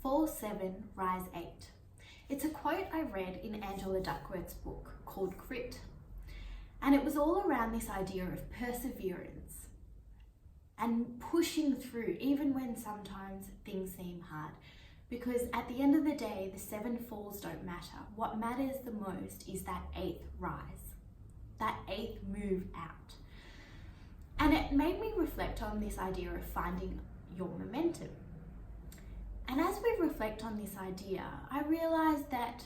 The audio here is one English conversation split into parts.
Fall 7, Rise 8. It's a quote I read in Angela Duckworth's book called Grit. And it was all around this idea of perseverance and pushing through even when sometimes things seem hard. Because at the end of the day, the 7 falls don't matter. What matters the most is that 8th rise, that 8th move out. And it made me reflect on this idea of finding your momentum. And as we reflect on this idea, I realized that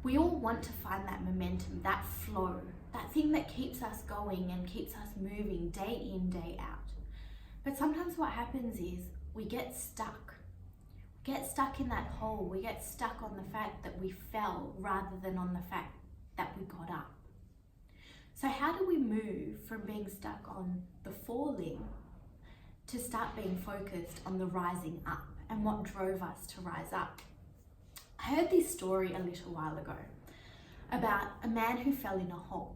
we all want to find that momentum, that flow, that thing that keeps us going and keeps us moving day in, day out. But sometimes what happens is we get stuck. We get stuck in that hole. We get stuck on the fact that we fell rather than on the fact that we got up. So how do we move from being stuck on the falling to start being focused on the rising up and what drove us to rise up? I heard this story a little while ago about a man who fell in a hole.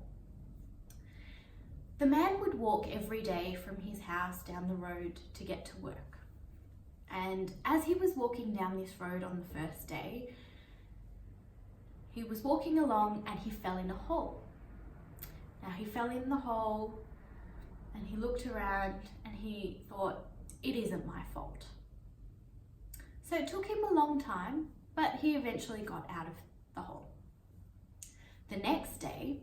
The man would walk every day from his house down the road to get to work. And as he was walking down this road on the first day, he was walking along and he fell in a hole. Now he fell in the hole and he looked around and he thought, it isn't my fault. So it took him a long time, but he eventually got out of the hole. The next day,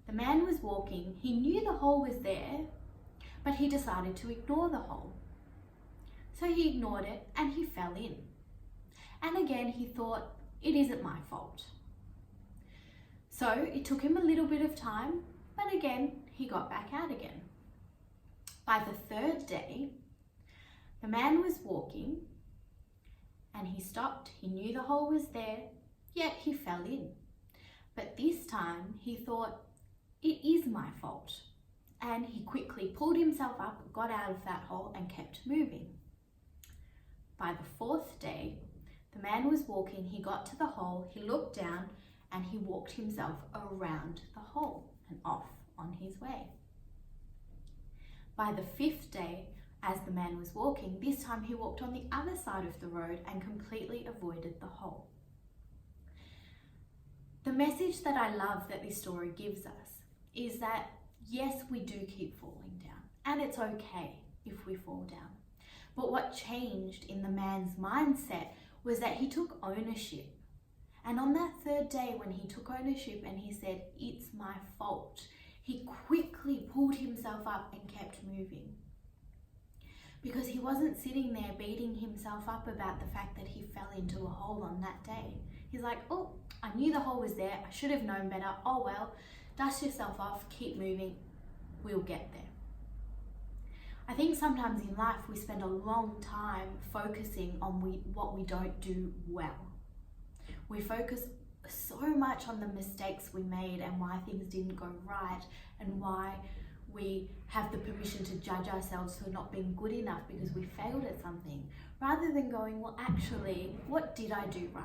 the man was walking. He knew the hole was there, but he decided to ignore the hole. So he ignored it and he fell in. And again, he thought, it isn't my fault. So it took him a little bit of time, but again, he got back out again. By the 3rd day, the man was walking and he stopped. He knew the hole was there, yet he fell in. But this time he thought, it is my fault. And he quickly pulled himself up, got out of that hole and kept moving. By the 4th day, the man was walking, he got to the hole, he looked down and he walked himself around the hole and off on his way. By the 5th day, as the man was walking, this time he walked on the other side of the road and completely avoided the hole. The message that I love that this story gives us is that yes, we do keep falling down and it's okay if we fall down. But what changed in the man's mindset was that he took ownership. And on that 3rd day, when he took ownership and he said, it's my fault, he quickly pulled himself up and kept moving. Because he wasn't sitting there beating himself up about the fact that he fell into a hole on that day. He's like, oh, I knew the hole was there. I should have known better. Oh well, dust yourself off, keep moving. We'll get there. I think sometimes in life we spend a long time focusing on what we don't do well. We focus so much on the mistakes we made and why things didn't go right and why we have the permission to judge ourselves for not being good enough because we failed at something, rather than going, well, actually, what did I do right?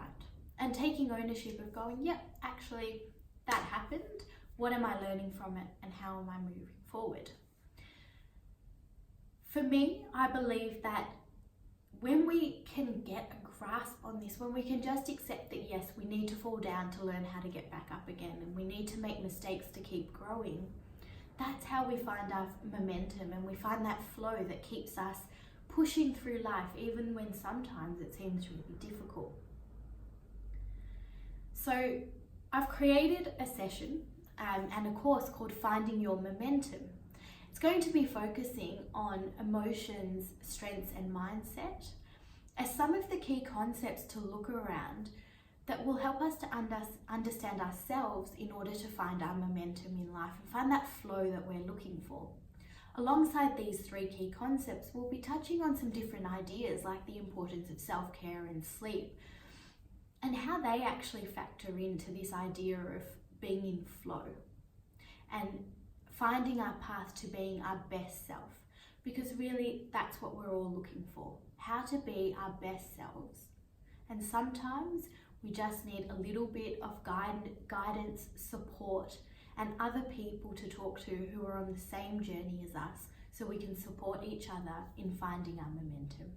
And taking ownership of going, yep, actually, that happened. What am I learning from it and how am I moving forward? For me, I believe that when we can get a grasp on this, when we can just accept that yes, we need to fall down to learn how to get back up again and we need to make mistakes to keep growing, that's how we find our momentum and we find that flow that keeps us pushing through life even when sometimes it seems really difficult. So I've created a session and a course called Finding Your Momentum. It's going to be focusing on emotions, strengths and mindset as some of the key concepts to look around that will help us to understand ourselves in order to find our momentum in life and find that flow that we're looking for. Alongside these 3 key concepts, we'll be touching on some different ideas like the importance of self-care and sleep and how they actually factor into this idea of being in flow and finding our path to being our best self, because really that's what we're all looking for, how to be our best selves. And sometimes we just need a little bit of guidance, support, and other people to talk to who are on the same journey as us so we can support each other in finding our momentum.